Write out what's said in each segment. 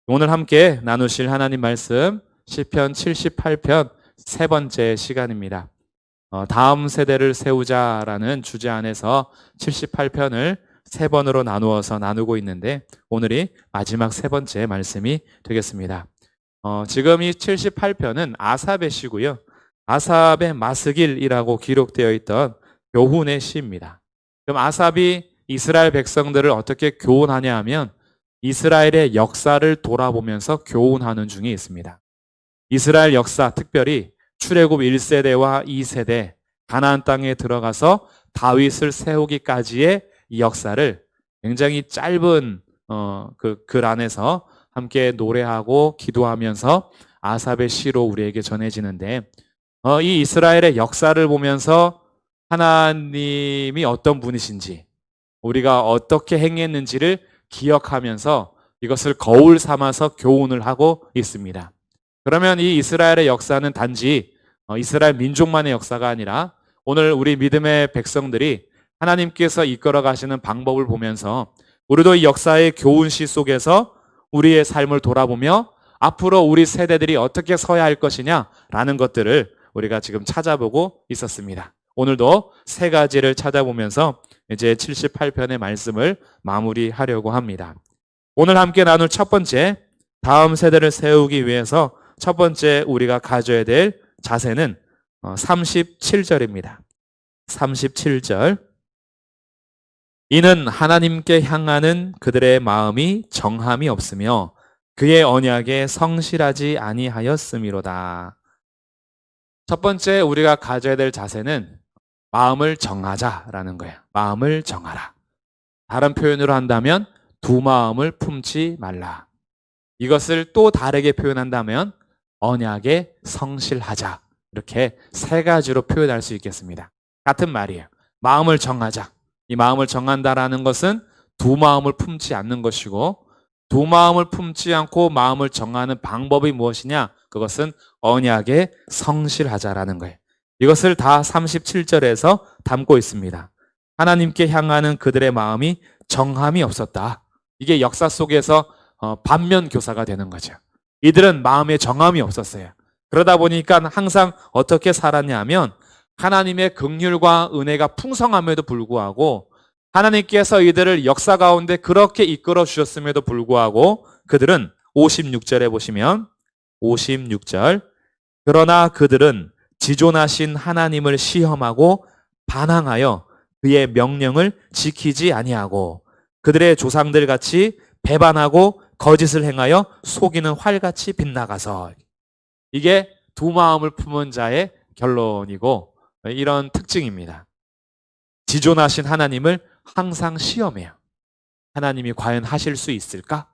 오늘 함께 나누실 하나님 말씀 시편 78편 세 번째 시간입니다. 다음 세대를 세우자라는 주제 안에서 78편을 세 번으로 나누어서 나누고 있는데 오늘이 마지막 세 번째 말씀이 되겠습니다. 지금 이 78편은 아삽의 시고요. 아삽의 마스길이라고 기록되어 있던 교훈의 시입니다. 그럼 아삽이 이스라엘 백성들을 어떻게 교훈하냐 하면 이스라엘의 역사를 돌아보면서 교훈하는 중에 있습니다. 이스라엘 역사, 특별히 출애굽 1세대와 2세대 가나안 땅에 들어가서 다윗을 세우기까지의 이 역사를 굉장히 짧은 글 안에서 함께 노래하고 기도하면서 아삽의 시로 우리에게 전해지는데 이 이스라엘의 역사를 보면서 하나님이 어떤 분이신지 우리가 어떻게 행했는지를 기억하면서 이것을 거울 삼아서 교훈을 하고 있습니다. 그러면 이 이스라엘의 역사는 단지 이스라엘 민족만의 역사가 아니라 오늘 우리 믿음의 백성들이 하나님께서 이끌어 가시는 방법을 보면서 우리도 이 역사의 교훈시 속에서 우리의 삶을 돌아보며 앞으로 우리 세대들이 어떻게 서야 할 것이냐라는 것들을 우리가 지금 찾아보고 있었습니다. 오늘도 세 가지를 찾아보면서 이제 78편의 말씀을 마무리하려고 합니다. 오늘 함께 나눌 첫 번째, 다음 세대를 세우기 위해서 첫 번째 우리가 가져야 될 자세는 37절입니다. 37절. 이는 하나님께 향하는 그들의 마음이 정함이 없으며 그의 언약에 성실하지 아니하였음이로다. 첫 번째 우리가 가져야 될 자세는 마음을 정하자라는 거예요. 마음을 정하라. 다른 표현으로 한다면 두 마음을 품지 말라. 이것을 또 다르게 표현한다면 언약에 성실하자. 이렇게 세 가지로 표현할 수 있겠습니다. 같은 말이에요. 마음을 정하자. 이 마음을 정한다라는 것은 두 마음을 품지 않는 것이고 두 마음을 품지 않고 마음을 정하는 방법이 무엇이냐? 그것은 언약에 성실하자라는 거예요. 이것을 다 37절에서 담고 있습니다. 하나님께 향하는 그들의 마음이 정함이 없었다. 이게 역사 속에서 반면 교사가 되는 거죠. 이들은 마음에 정함이 없었어요. 그러다 보니까 항상 어떻게 살았냐 하면 하나님의 긍휼과 은혜가 풍성함에도 불구하고 하나님께서 이들을 역사 가운데 그렇게 이끌어 주셨음에도 불구하고 그들은 56절에 보시면 56절 그러나 그들은 지존하신 하나님을 시험하고 반항하여 그의 명령을 지키지 아니하고 그들의 조상들 같이 배반하고 거짓을 행하여 속이는 활같이 빗나가서 이게 두 마음을 품은 자의 결론이고 이런 특징입니다. 지존하신 하나님을 항상 시험해요. 하나님이 과연 하실 수 있을까?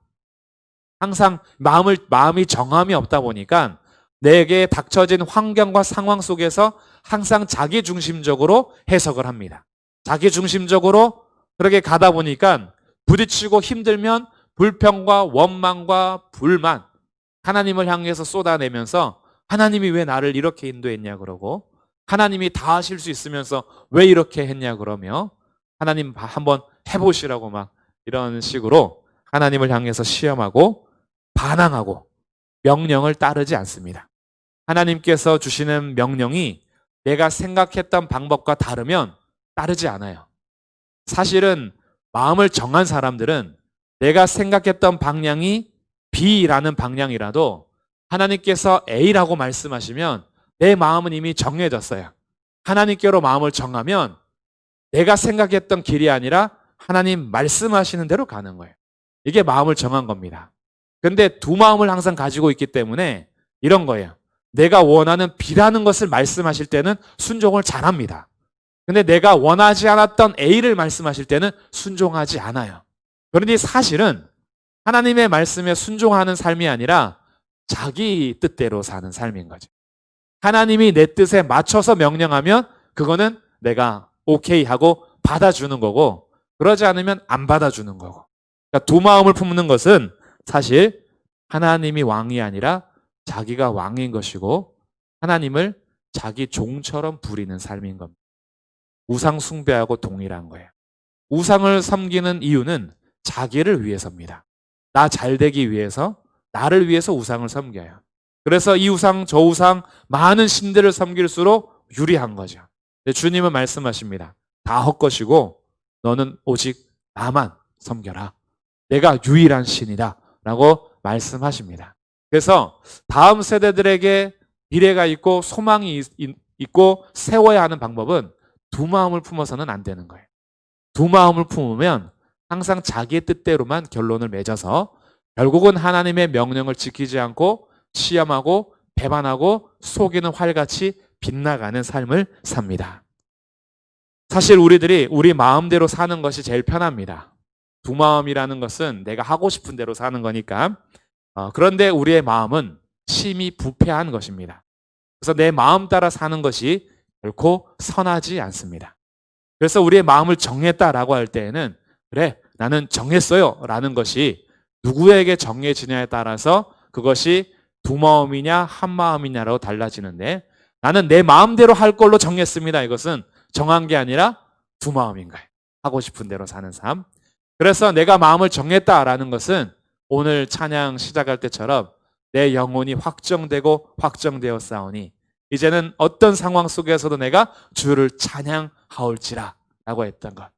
항상 마음이 정함이 없다 보니까 내게 닥쳐진 환경과 상황 속에서 항상 자기중심적으로 해석을 합니다. 자기중심적으로 그렇게 가다 보니까 부딪히고 힘들면 불평과 원망과 불만 하나님을 향해서 쏟아내면서 하나님이 왜 나를 이렇게 인도했냐 그러고 하나님이 다 하실 수 있으면서 왜 이렇게 했냐 그러며 하나님 한번 해보시라고 막 이런 식으로 하나님을 향해서 시험하고 반항하고 명령을 따르지 않습니다. 하나님께서 주시는 명령이 내가 생각했던 방법과 다르면 따르지 않아요. 사실은 마음을 정한 사람들은 내가 생각했던 방향이 B라는 방향이라도 하나님께서 A라고 말씀하시면 내 마음은 이미 정해졌어요. 하나님께로 마음을 정하면 내가 생각했던 길이 아니라 하나님 말씀하시는 대로 가는 거예요. 이게 마음을 정한 겁니다. 근데 두 마음을 항상 가지고 있기 때문에 이런 거예요. 내가 원하는 B라는 것을 말씀하실 때는 순종을 잘합니다. 근데 내가 원하지 않았던 A를 말씀하실 때는 순종하지 않아요. 그러니 사실은 하나님의 말씀에 순종하는 삶이 아니라 자기 뜻대로 사는 삶인 거죠. 하나님이 내 뜻에 맞춰서 명령하면 그거는 내가 오케이 하고 받아주는 거고 그러지 않으면 안 받아주는 거고. 그러니까 두 마음을 품는 것은 사실 하나님이 왕이 아니라 자기가 왕인 것이고 하나님을 자기 종처럼 부리는 삶인 겁니다. 우상 숭배하고 동일한 거예요. 우상을 섬기는 이유는 자기를 위해서입니다. 나 잘 되기 위해서, 나를 위해서 우상을 섬겨요. 그래서 이 우상 저 우상 많은 신들을 섬길수록 유리한 거죠. 근데 주님은 말씀하십니다. 다 헛것이고 너는 오직 나만 섬겨라. 내가 유일한 신이다 라고 말씀하십니다. 그래서 다음 세대들에게 미래가 있고 소망이 있고 세워야 하는 방법은 두 마음을 품어서는 안 되는 거예요. 두 마음을 품으면 항상 자기의 뜻대로만 결론을 맺어서 결국은 하나님의 명령을 지키지 않고 시험하고 배반하고 속이는 활같이 빗나가는 삶을 삽니다. 사실 우리들이 우리 마음대로 사는 것이 제일 편합니다. 두 마음이라는 것은 내가 하고 싶은 대로 사는 거니까. 그런데 우리의 마음은 심히 부패한 것입니다. 그래서 내 마음 따라 사는 것이 결코 선하지 않습니다. 그래서 우리의 마음을 정했다라고 할 때에는 그래 나는 정했어요 라는 것이 누구에게 정해지냐에 따라서 그것이 두 마음이냐 한 마음이냐로 달라지는데 나는 내 마음대로 할 걸로 정했습니다. 이것은 정한 게 아니라 두 마음인 거예요. 하고 싶은 대로 사는 삶. 그래서 내가 마음을 정했다라는 것은 오늘 찬양 시작할 때처럼 내 영혼이 확정되고 확정되어 싸우니 이제는 어떤 상황 속에서도 내가 주를 찬양하올지라 라고 했던 것.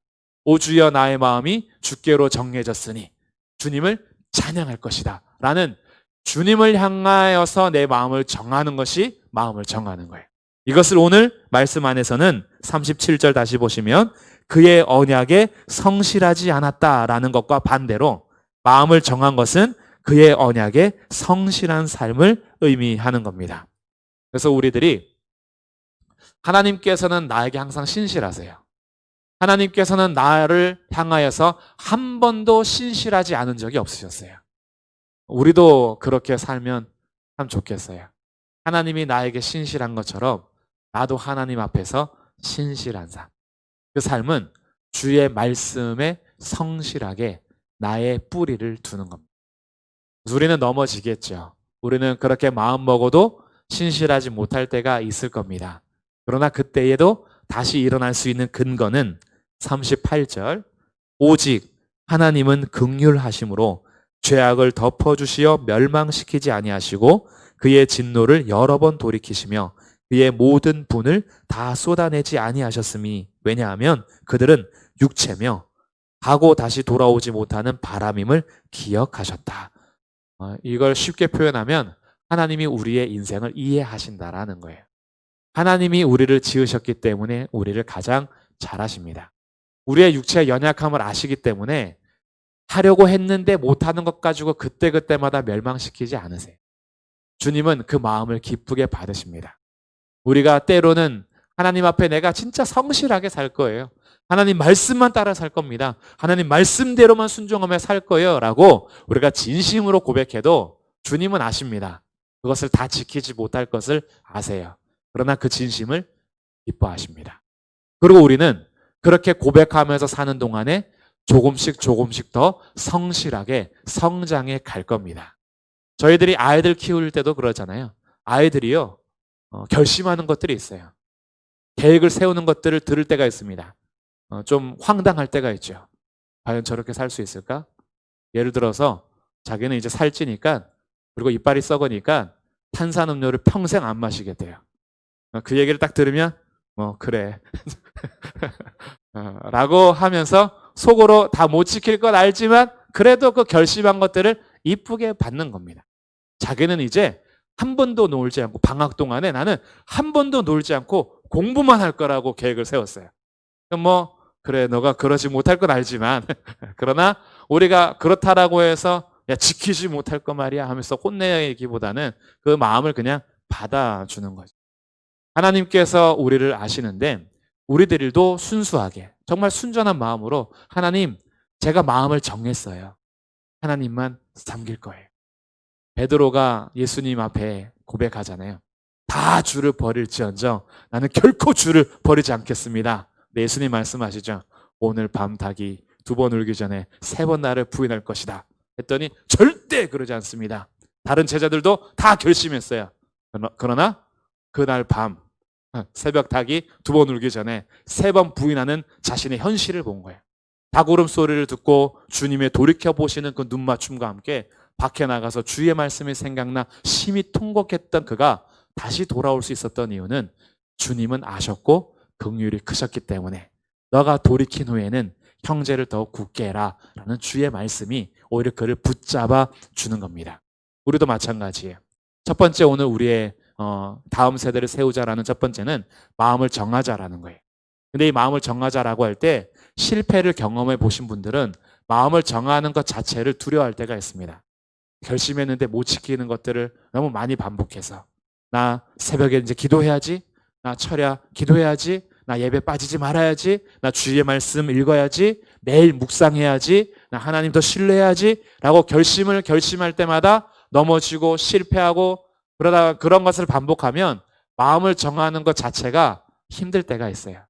오 주여 나의 마음이 주께로 정해졌으니 주님을 찬양할 것이다 라는 주님을 향하여서 내 마음을 정하는 것이 마음을 정하는 거예요. 이것을 오늘 말씀 안에서는 37절 다시 보시면 그의 언약에 성실하지 않았다라는 것과 반대로 마음을 정한 것은 그의 언약에 성실한 삶을 의미하는 겁니다. 그래서 우리들이 하나님께서는 나에게 항상 신실하세요. 하나님께서는 나를 향하여서 한 번도 신실하지 않은 적이 없으셨어요. 우리도 그렇게 살면 참 좋겠어요. 하나님이 나에게 신실한 것처럼 나도 하나님 앞에서 신실한 삶. 그 삶은 주의 말씀에 성실하게 나의 뿌리를 두는 겁니다. 우리는 넘어지겠죠. 우리는 그렇게 마음 먹어도 신실하지 못할 때가 있을 겁니다. 그러나 그때에도 다시 일어날 수 있는 근거는 38절 오직 하나님은 긍휼하심으로 죄악을 덮어주시어 멸망시키지 아니하시고 그의 진노를 여러 번 돌이키시며 그의 모든 분을 다 쏟아내지 아니하셨음이 왜냐하면 그들은 육체며 가고 다시 돌아오지 못하는 바람임을 기억하셨다. 이걸 쉽게 표현하면 하나님이 우리의 인생을 이해하신다라는 거예요. 하나님이 우리를 지으셨기 때문에 우리를 가장 잘 아십니다. 우리의 육체의 연약함을 아시기 때문에 하려고 했는데 못하는 것 가지고 그때그때마다 멸망시키지 않으세요. 주님은 그 마음을 기쁘게 받으십니다. 우리가 때로는 하나님 앞에 내가 진짜 성실하게 살 거예요. 하나님 말씀만 따라 살 겁니다. 하나님 말씀대로만 순종하며 살 거예요 라고 우리가 진심으로 고백해도 주님은 아십니다. 그것을 다 지키지 못할 것을 아세요. 그러나 그 진심을 기뻐하십니다. 그리고 우리는 그렇게 고백하면서 사는 동안에 조금씩 더 성실하게 성장해 갈 겁니다. 저희들이 아이들 키울 때도 그러잖아요. 아이들이요 결심하는 것들이 있어요. 계획을 세우는 것들을 들을 때가 있습니다. 좀 황당할 때가 있죠. 과연 저렇게 살 수 있을까? 예를 들어서 자기는 이제 살찌니까 그리고 이빨이 썩으니까 탄산음료를 평생 안 마시겠대요. 그 얘기를 딱 들으면 그래 라고 하면서 속으로 다 못 지킬 건 알지만 그래도 그 결심한 것들을 이쁘게 받는 겁니다. 자기는 이제 한 번도 놀지 않고 방학 동안에 나는 한 번도 놀지 않고 공부만 할 거라고 계획을 세웠어요. 그래 너가 그러지 못할 건 알지만 그러나 우리가 그렇다라고 해서 야 지키지 못할 거 말이야 하면서 혼내기보다는 그 마음을 그냥 받아주는 거죠. 하나님께서 우리를 아시는데 우리들도 순수하게 정말 순전한 마음으로 하나님 제가 마음을 정했어요. 하나님만 섬길 거예요. 베드로가 예수님 앞에 고백하잖아요. 다 주를 버릴지언정 나는 결코 주를 버리지 않겠습니다. 네, 예수님 말씀하시죠. 오늘 밤 닭이 2번 울기 전에 3번 나를 부인할 것이다. 했더니 절대 그러지 않습니다. 다른 제자들도 다 결심했어요. 그러나 그날 밤 새벽 닭이 2번 울기 전에 3번 부인하는 자신의 현실을 본 거예요. 닭 울음소리를 듣고 주님의 돌이켜보시는 그 눈맞춤과 함께 밖에 나가서 주의 말씀이 생각나 심히 통곡했던 그가 다시 돌아올 수 있었던 이유는 주님은 아셨고 긍휼이 크셨기 때문에 너가 돌이킨 후에는 형제를 더욱 굳게 해라 라는 주의 말씀이 오히려 그를 붙잡아 주는 겁니다. 우리도 마찬가지예요. 첫 번째, 오늘 우리의 다음 세대를 세우자라는 첫 번째는 마음을 정하자라는 거예요. 근데 이 마음을 정하자라고 할 때 실패를 경험해 보신 분들은 마음을 정하는 것 자체를 두려워할 때가 있습니다. 결심했는데 못 지키는 것들을 너무 많이 반복해서 나 새벽에 이제 기도해야지, 나 철야 기도해야지, 나 예배 빠지지 말아야지, 나 주의 말씀 읽어야지, 매일 묵상해야지, 나 하나님 더 신뢰해야지 라고 결심할 때마다 넘어지고 실패하고 그러다가 그런 것을 반복하면 마음을 정하는 것 자체가 힘들 때가 있어요.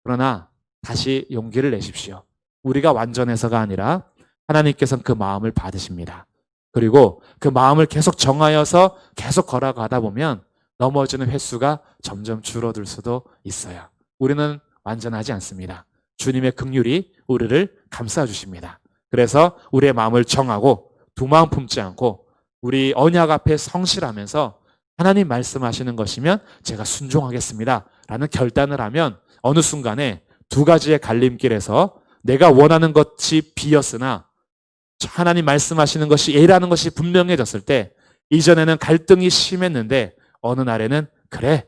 그러나 다시 용기를 내십시오. 우리가 완전해서가 아니라 하나님께서는 그 마음을 받으십니다. 그리고 그 마음을 계속 정하여서 계속 걸어가다 보면 넘어지는 횟수가 점점 줄어들 수도 있어요. 우리는 완전하지 않습니다. 주님의 긍휼이 우리를 감싸주십니다. 그래서 우리의 마음을 정하고 두 마음 품지 않고 우리 언약 앞에 성실하면서 하나님 말씀하시는 것이면 제가 순종하겠습니다 라는 결단을 하면 어느 순간에 두 가지의 갈림길에서 내가 원하는 것이 B였으나 하나님 말씀하시는 것이 A라는 것이 분명해졌을 때 이전에는 갈등이 심했는데 어느 날에는 그래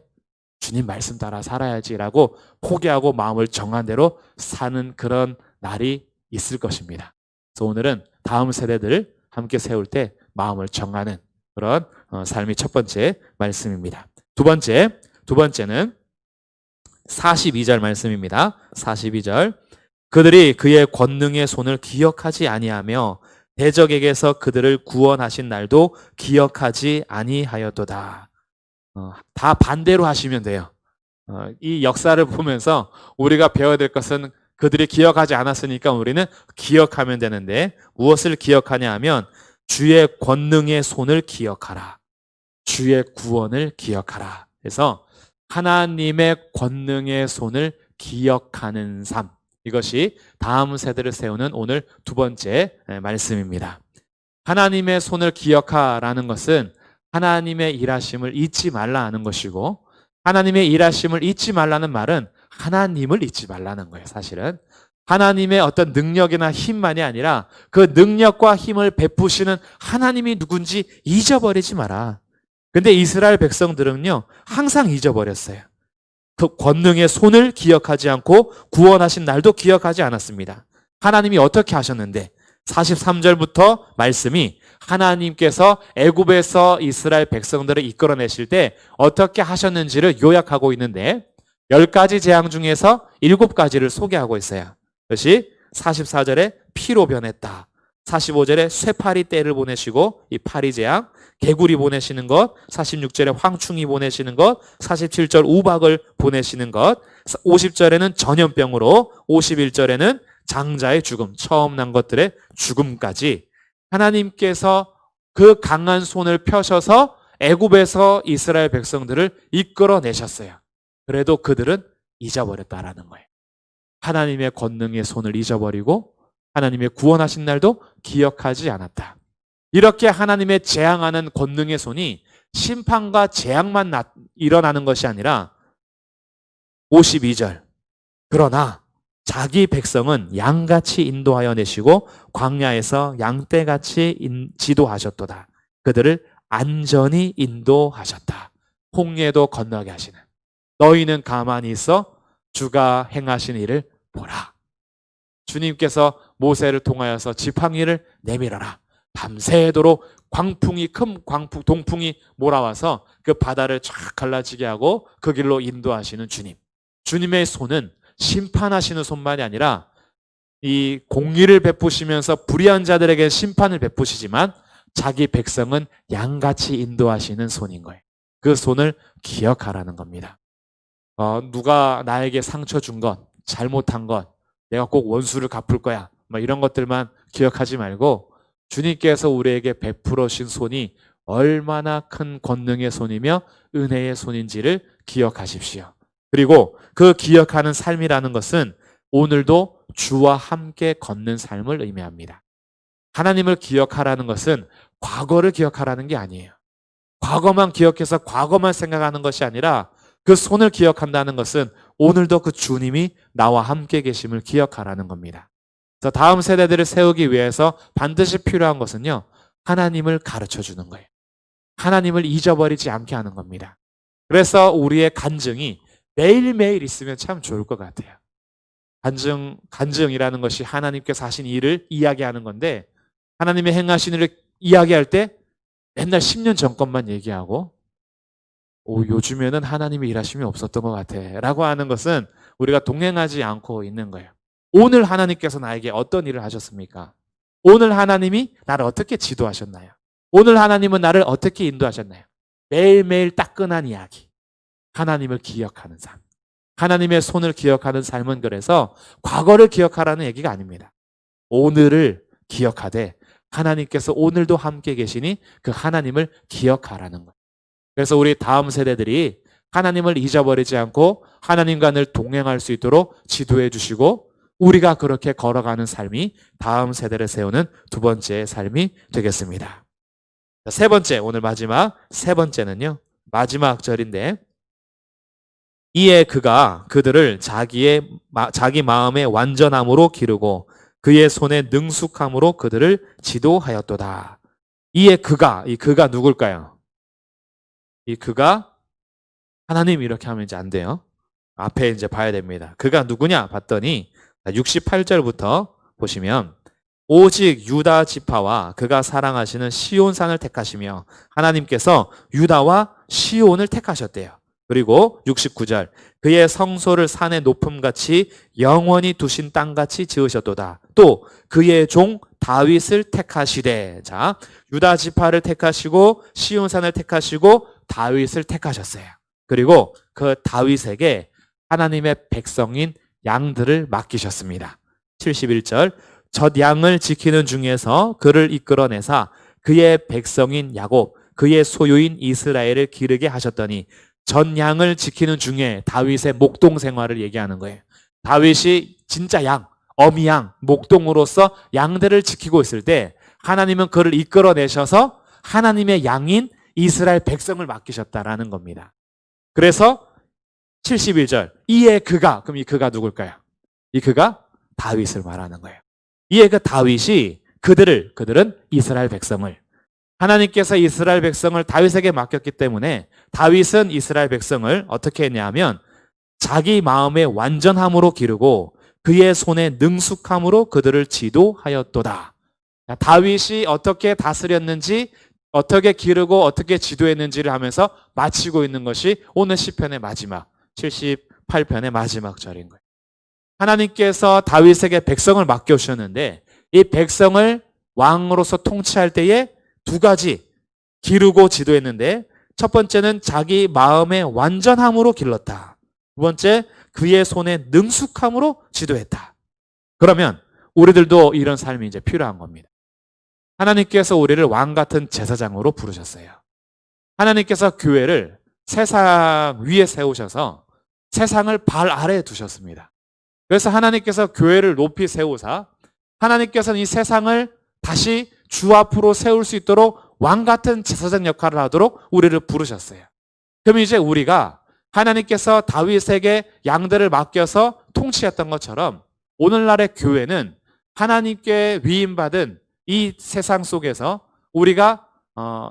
주님 말씀 따라 살아야지라고 포기하고 마음을 정한 대로 사는 그런 날이 있을 것입니다. 그래서 오늘은 다음 세대들 함께 세울 때 마음을 정하는 그런 삶이 첫 번째 말씀입니다. 두 번째는 42절 말씀입니다. 42절. 그들이 그의 권능의 손을 기억하지 아니하며 대적에게서 그들을 구원하신 날도 기억하지 아니하였도다. 다 반대로 하시면 돼요. 이 역사를 보면서 우리가 배워야 될 것은 그들이 기억하지 않았으니까 우리는 기억하면 되는데 무엇을 기억하냐 하면 주의 권능의 손을 기억하라. 주의 구원을 기억하라. 그래서 하나님의 권능의 손을 기억하는 삶. 이것이 다음 세대를 세우는 오늘 두 번째 말씀입니다. 하나님의 손을 기억하라는 것은 하나님의 일하심을 잊지 말라 하는 것이고 하나님의 일하심을 잊지 말라는 말은 하나님을 잊지 말라는 거예요. 사실은 하나님의 어떤 능력이나 힘만이 아니라 그 능력과 힘을 베푸시는 하나님이 누군지 잊어버리지 마라. 근데 이스라엘 백성들은요 항상 잊어버렸어요. 그 권능의 손을 기억하지 않고 구원하신 날도 기억하지 않았습니다. 하나님이 어떻게 하셨는데 43절부터 말씀이 하나님께서 애굽에서 이스라엘 백성들을 이끌어내실 때 어떻게 하셨는지를 요약하고 있는데 10가지 재앙 중에서 7가지를 소개하고 있어요. 그것이 44절에 피로 변했다. 45절에 쇠파리 떼를 보내시고 이 파리 재앙, 개구리 보내시는 것, 46절에 황충이 보내시는 것, 47절 우박을 보내시는 것, 50절에는 전염병으로, 51절에는 장자의 죽음, 처음 난 것들의 죽음까지 하나님께서 그 강한 손을 펴셔서 애굽에서 이스라엘 백성들을 이끌어내셨어요. 그래도 그들은 잊어버렸다라는 거예요. 하나님의 권능의 손을 잊어버리고 하나님의 구원하신 날도 기억하지 않았다. 이렇게 하나님의 재앙하는 권능의 손이 심판과 재앙만 일어나는 것이 아니라 52절 그러나 자기 백성은 양같이 인도하여 내시고 광야에서 양떼같이 지도하셨도다. 그들을 안전히 인도하셨다. 홍해도 건너게 하시는 너희는 가만히 있어 주가 행하신 일을 보라. 주님께서 모세를 통하여서 지팡이를 내밀어라. 밤새도록 큰 광풍, 동풍이 몰아와서 그 바다를 쫙 갈라지게 하고 그 길로 인도하시는 주님. 주님의 손은 심판하시는 손만이 아니라 이 공의를 베푸시면서 불의한 자들에게 심판을 베푸시지만 자기 백성은 양같이 인도하시는 손인 거예요. 그 손을 기억하라는 겁니다. 누가 나에게 상처 준 것, 잘못한 것, 내가 꼭 원수를 갚을 거야. 이런 것들만 기억하지 말고 주님께서 우리에게 베풀어 주신 손이 얼마나 큰 권능의 손이며 은혜의 손인지를 기억하십시오. 그리고 그 기억하는 삶이라는 것은 오늘도 주와 함께 걷는 삶을 의미합니다. 하나님을 기억하라는 것은 과거를 기억하라는 게 아니에요. 과거만 기억해서 과거만 생각하는 것이 아니라 그 손을 기억한다는 것은 오늘도 그 주님이 나와 함께 계심을 기억하라는 겁니다. 그래서 다음 세대들을 세우기 위해서 반드시 필요한 것은요, 하나님을 가르쳐 주는 거예요. 하나님을 잊어버리지 않게 하는 겁니다. 그래서 우리의 간증이 매일매일 있으면 참 좋을 것 같아요. 간증이라는 것이 하나님께서 하신 일을 이야기하는 건데, 하나님의 행하신 일을 이야기할 때 맨날 10년 전 것만 얘기하고, 요즘에는 하나님의 일하심이 없었던 것 같아 라고 하는 것은 우리가 동행하지 않고 있는 거예요. 오늘 하나님께서 나에게 어떤 일을 하셨습니까? 오늘 하나님이 나를 어떻게 지도하셨나요? 오늘 하나님은 나를 어떻게 인도하셨나요? 매일매일 따끈한 이야기. 하나님을 기억하는 삶. 하나님의 손을 기억하는 삶은 그래서 과거를 기억하라는 얘기가 아닙니다. 오늘을 기억하되 하나님께서 오늘도 함께 계시니 그 하나님을 기억하라는 거예요. 그래서 우리 다음 세대들이 하나님을 잊어버리지 않고 하나님과 늘 동행할 수 있도록 지도해 주시고 우리가 그렇게 걸어가는 삶이 다음 세대를 세우는 두 번째 삶이 되겠습니다. 세 번째, 오늘 마지막 세 번째는요. 마지막 절인데 이에 그가 그들을 자기 마음의 완전함으로 기르고 그의 손에 능숙함으로 그들을 지도하였도다. 이에 이 그가 누굴까요? 이 그가 하나님 이렇게 하면 이제 안 돼요. 앞에 이제 봐야 됩니다. 그가 누구냐 봤더니 68절부터 보시면 오직 유다 지파와 그가 사랑하시는 시온산을 택하시며 하나님께서 유다와 시온을 택하셨대요. 그리고 69절 그의 성소를 산의 높음같이 영원히 두신 땅같이 지으셨도다. 또 그의 종 다윗을 택하시되 자 유다 지파를 택하시고 시온산을 택하시고 다윗을 택하셨어요. 그리고 그 다윗에게 하나님의 백성인 양들을 맡기셨습니다. 71절 젖 양을 지키는 중에서 그를 이끌어내사 그의 백성인 야곱 그의 소유인 이스라엘을 기르게 하셨더니 전 양을 지키는 중에 다윗의 목동 생활을 얘기하는 거예요. 다윗이 진짜 양, 어미 양, 목동으로서 양들을 지키고 있을 때 하나님은 그를 이끌어내셔서 하나님의 양인 이스라엘 백성을 맡기셨다라는 겁니다. 그래서 71절 이에 그가, 그럼 이 그가 누굴까요? 이 그가 다윗을 말하는 거예요. 이에 그 다윗이 그들은 이스라엘 백성을 하나님께서 이스라엘 백성을 다윗에게 맡겼기 때문에 다윗은 이스라엘 백성을 어떻게 했냐면 자기 마음의 완전함으로 기르고 그의 손에 능숙함으로 그들을 지도하였도다. 다윗이 어떻게 다스렸는지 어떻게 기르고 어떻게 지도했는지를 하면서 마치고 있는 것이 오늘 시편의 마지막 78편의 마지막 절인 거예요. 하나님께서 다윗에게 백성을 맡겨주셨는데 이 백성을 왕으로서 통치할 때에 두 가지 기르고 지도했는데 첫 번째는 자기 마음의 완전함으로 길렀다. 두 번째 그의 손에 능숙함으로 지도했다. 그러면 우리들도 이런 삶이 이제 필요한 겁니다. 하나님께서 우리를 왕 같은 제사장으로 부르셨어요. 하나님께서 교회를 세상 위에 세우셔서 세상을 발 아래에 두셨습니다. 그래서 하나님께서 교회를 높이 세우사 하나님께서는 이 세상을 다시 주 앞으로 세울 수 있도록 왕 같은 제사장 역할을 하도록 우리를 부르셨어요. 그럼 이제 우리가 하나님께서 다윗에게 양들을 맡겨서 통치했던 것처럼 오늘날의 교회는 하나님께 위임받은 이 세상 속에서 우리가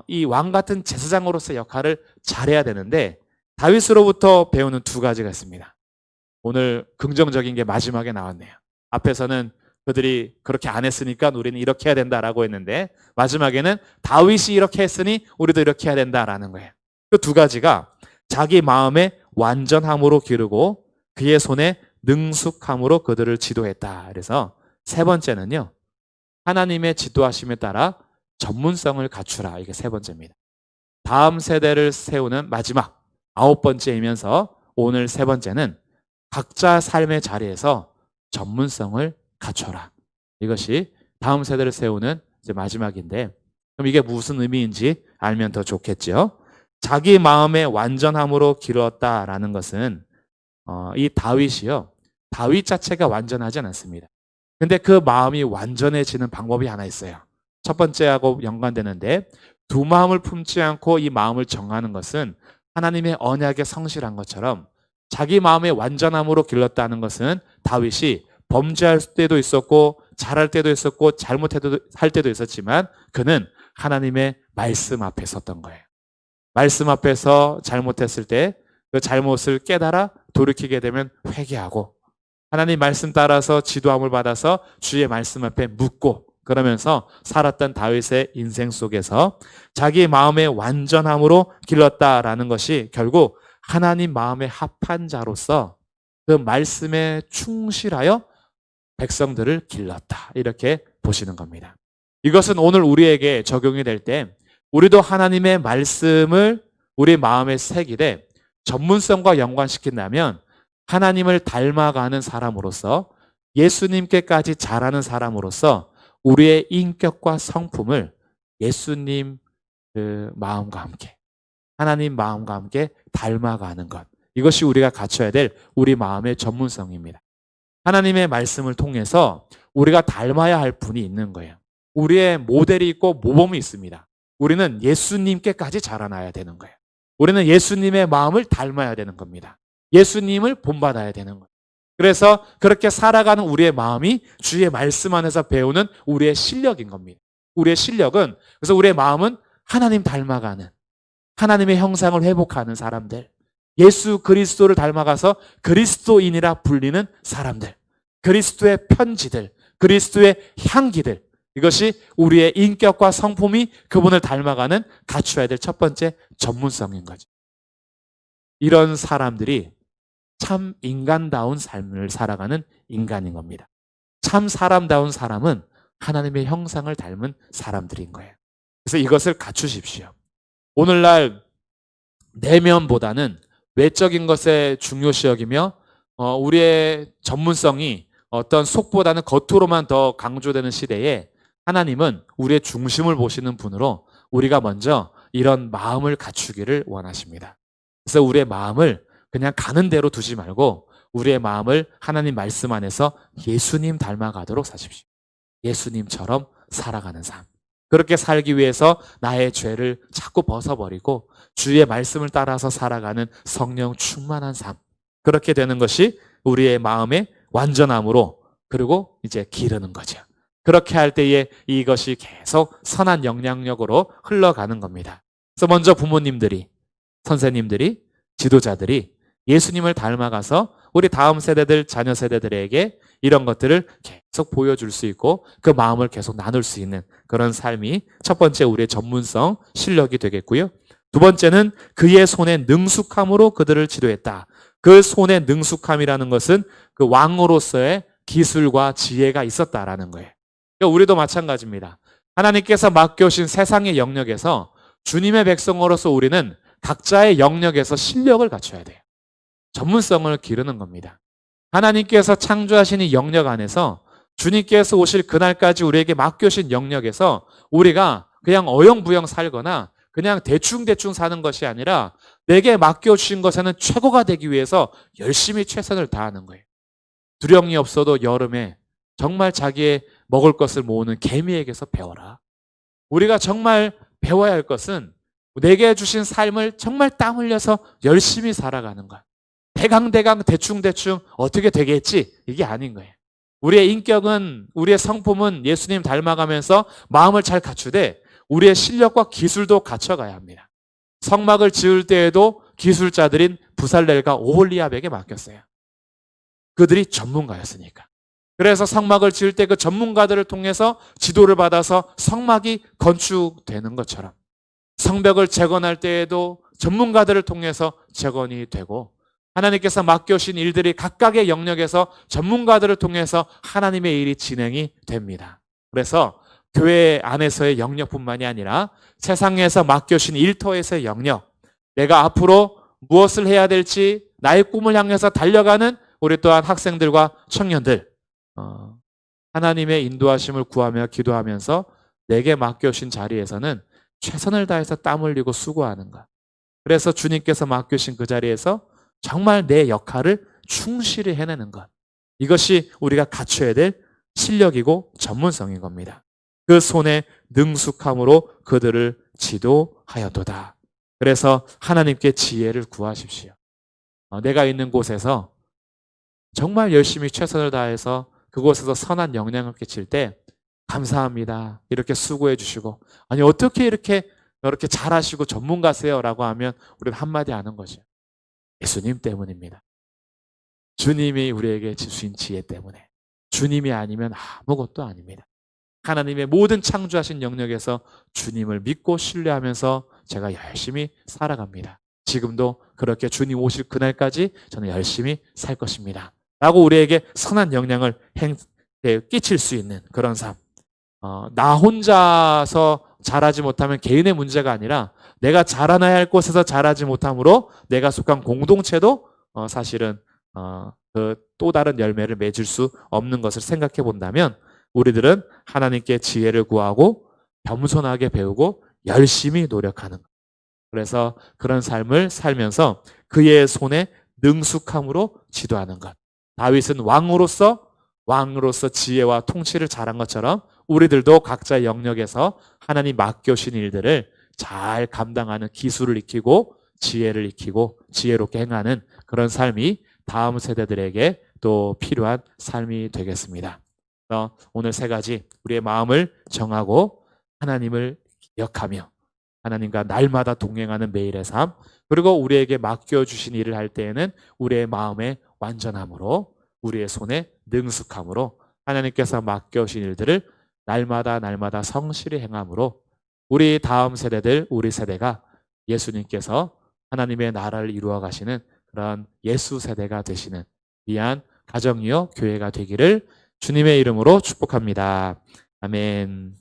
이 왕 같은 제사장으로서 역할을 잘해야 되는데 다윗으로부터 배우는 두 가지가 있습니다. 오늘 긍정적인 게 마지막에 나왔네요. 앞에서는 그들이 그렇게 안 했으니까 우리는 이렇게 해야 된다라고 했는데 마지막에는 다윗이 이렇게 했으니 우리도 이렇게 해야 된다라는 거예요. 그 두 가지가 자기 마음의 완전함으로 기르고 그의 손에 능숙함으로 그들을 지도했다. 그래서 세 번째는요. 하나님의 지도하심에 따라 전문성을 갖추라. 이게 세 번째입니다. 다음 세대를 세우는 마지막 9번째이면서 오늘 세 번째는 각자 삶의 자리에서 전문성을 갖춰라. 이것이 다음 세대를 세우는 이제 마지막인데 그럼 이게 무슨 의미인지 알면 더 좋겠죠. 자기 마음의 완전함으로 기르었다라는 것은 이 다윗이요. 다윗 자체가 완전하지 않습니다. 근데 그 마음이 완전해지는 방법이 하나 있어요. 첫 번째하고 연관되는데 두 마음을 품지 않고 이 마음을 정하는 것은 하나님의 언약에 성실한 것처럼 자기 마음의 완전함으로 길렀다는 것은 다윗이 범죄할 때도 있었고 잘할 때도 있었고 잘못할 때도 있었지만 그는 하나님의 말씀 앞에 섰던 거예요. 말씀 앞에서 잘못했을 때 그 잘못을 깨달아 돌이키게 되면 회개하고 하나님 말씀 따라서 지도함을 받아서 주의 말씀 앞에 묻고 그러면서 살았던 다윗의 인생 속에서 자기 마음의 완전함으로 길렀다라는 것이 결국 하나님 마음에 합한 자로서 그 말씀에 충실하여 백성들을 길렀다. 이렇게 보시는 겁니다. 이것은 오늘 우리에게 적용이 될 때 우리도 하나님의 말씀을 우리 마음에 새기되 전문성과 연관시킨다면 하나님을 닮아가는 사람으로서 예수님께까지 자라는 사람으로서 우리의 인격과 성품을 예수님 그 마음과 함께 하나님 마음과 함께 닮아가는 것. 이것이 우리가 갖춰야 될 우리 마음의 전문성입니다. 하나님의 말씀을 통해서 우리가 닮아야 할 분이 있는 거예요. 우리의 모델이 있고 모범이 있습니다. 우리는 예수님께까지 자라나야 되는 거예요. 우리는 예수님의 마음을 닮아야 되는 겁니다. 예수님을 본받아야 되는 거예요. 그래서 그렇게 살아가는 우리의 마음이 주의 말씀 안에서 배우는 우리의 실력인 겁니다. 우리의 실력은 그래서 우리의 마음은 하나님 닮아가는 하나님의 형상을 회복하는 사람들, 예수 그리스도를 닮아가서 그리스도인이라 불리는 사람들, 그리스도의 편지들, 그리스도의 향기들, 이것이 우리의 인격과 성품이 그분을 닮아가는 갖춰야 될 첫 번째 전문성인 거죠. 이런 사람들이 참 인간다운 삶을 살아가는 인간인 겁니다. 참 사람다운 사람은 하나님의 형상을 닮은 사람들인 거예요. 그래서 이것을 갖추십시오. 오늘날 내면보다는 외적인 것에 중요시 여기며 우리의 전문성이 어떤 속보다는 겉으로만 더 강조되는 시대에 하나님은 우리의 중심을 보시는 분으로 우리가 먼저 이런 마음을 갖추기를 원하십니다. 그래서 우리의 마음을 그냥 가는 대로 두지 말고 우리의 마음을 하나님 말씀 안에서 예수님 닮아가도록 사십시오. 예수님처럼 살아가는 삶. 그렇게 살기 위해서 나의 죄를 자꾸 벗어버리고 주의 말씀을 따라서 살아가는 성령 충만한 삶. 그렇게 되는 것이 우리의 마음의 완전함으로 그리고 이제 기르는 거죠. 그렇게 할 때에 이것이 계속 선한 영향력으로 흘러가는 겁니다. 그래서 먼저 부모님들이, 선생님들이, 지도자들이 예수님을 닮아가서 우리 다음 세대들, 자녀 세대들에게 이런 것들을 계속 보여줄 수 있고 그 마음을 계속 나눌 수 있는 그런 삶이 첫 번째 우리의 전문성, 실력이 되겠고요. 두 번째는 그의 손에 능숙함으로 그들을 지도했다. 그 손에 능숙함이라는 것은 그 왕으로서의 기술과 지혜가 있었다라는 거예요. 그러니까 우리도 마찬가지입니다. 하나님께서 맡겨오신 세상의 영역에서 주님의 백성으로서 우리는 각자의 영역에서 실력을 갖춰야 돼요. 전문성을 기르는 겁니다. 하나님께서 창조하신 이 영역 안에서 주님께서 오실 그날까지 우리에게 맡겨오신 영역에서 우리가 그냥 어영부영 살거나 그냥 대충대충 사는 것이 아니라 내게 맡겨주신 것에는 최고가 되기 위해서 열심히 최선을 다하는 거예요. 두려움이 없어도 여름에 정말 자기의 먹을 것을 모으는 개미에게서 배워라. 우리가 정말 배워야 할 것은 내게 주신 삶을 정말 땀 흘려서 열심히 살아가는 것. 대강대강 대충대충 어떻게 되겠지? 이게 아닌 거예요. 우리의 인격은, 우리의 성품은 예수님 닮아가면서 마음을 잘 갖추되 우리의 실력과 기술도 갖춰가야 합니다. 성막을 지을 때에도 기술자들인 부살렐과 오홀리압에게 맡겼어요. 그들이 전문가였으니까. 그래서 성막을 지을 때 그 전문가들을 통해서 지도를 받아서 성막이 건축되는 것처럼 성벽을 재건할 때에도 전문가들을 통해서 재건이 되고 하나님께서 맡겨오신 일들이 각각의 영역에서 전문가들을 통해서 하나님의 일이 진행이 됩니다. 그래서 교회 안에서의 영역뿐만이 아니라 세상에서 맡겨오신 일터에서의 영역, 내가 앞으로 무엇을 해야 될지 나의 꿈을 향해서 달려가는 우리 또한 학생들과 청년들, 하나님의 인도하심을 구하며 기도하면서 내게 맡겨오신 자리에서는 최선을 다해서 땀 흘리고 수고하는 것. 그래서 주님께서 맡겨오신 그 자리에서 정말 내 역할을 충실히 해내는 것. 이것이 우리가 갖춰야 될 실력이고 전문성인 겁니다. 그 손에 능숙함으로 그들을 지도하였도다. 그래서 하나님께 지혜를 구하십시오. 내가 있는 곳에서 정말 열심히 최선을 다해서 그곳에서 선한 영향을 끼칠 때 감사합니다. 이렇게 수고해 주시고, 아니 어떻게 이렇게 잘하시고 전문가세요? 라고 하면 우리는 한마디 하는 거죠. 예수님 때문입니다. 주님이 우리에게 주신 지혜 때문에. 주님이 아니면 아무것도 아닙니다. 하나님의 모든 창조하신 영역에서 주님을 믿고 신뢰하면서 제가 열심히 살아갑니다. 지금도 그렇게 주님 오실 그날까지 저는 열심히 살 것입니다. 라고 우리에게 선한 영향을 끼칠 수 있는 그런 삶. 나 혼자서 잘하지 못하면 개인의 문제가 아니라 내가 자라나야 할 곳에서 자라지 못함으로 내가 속한 공동체도 사실은 그 또 다른 열매를 맺을 수 없는 것을 생각해 본다면 우리들은 하나님께 지혜를 구하고 겸손하게 배우고 열심히 노력하는 것. 그래서 그런 삶을 살면서 그의 손에 능숙함으로 지도하는 것. 다윗은 왕으로서 지혜와 통치를 잘한 것처럼 우리들도 각자의 영역에서 하나님 맡겨주신 일들을 잘 감당하는 기술을 익히고 지혜를 익히고 지혜롭게 행하는 그런 삶이 다음 세대들에게 또 필요한 삶이 되겠습니다. 그래서 오늘 세 가지 우리의 마음을 정하고 하나님을 기억하며 하나님과 날마다 동행하는 매일의 삶, 그리고 우리에게 맡겨주신 일을 할 때에는 우리의 마음의 완전함으로 우리의 손에 능숙함으로 하나님께서 맡겨주신 일들을 날마다 성실히 행함으로 우리 다음 세대들, 우리 세대가 예수님께서 하나님의 나라를 이루어 가시는 그런 예수 세대가 되시는 귀한 가정이요 교회가 되기를 주님의 이름으로 축복합니다. 아멘.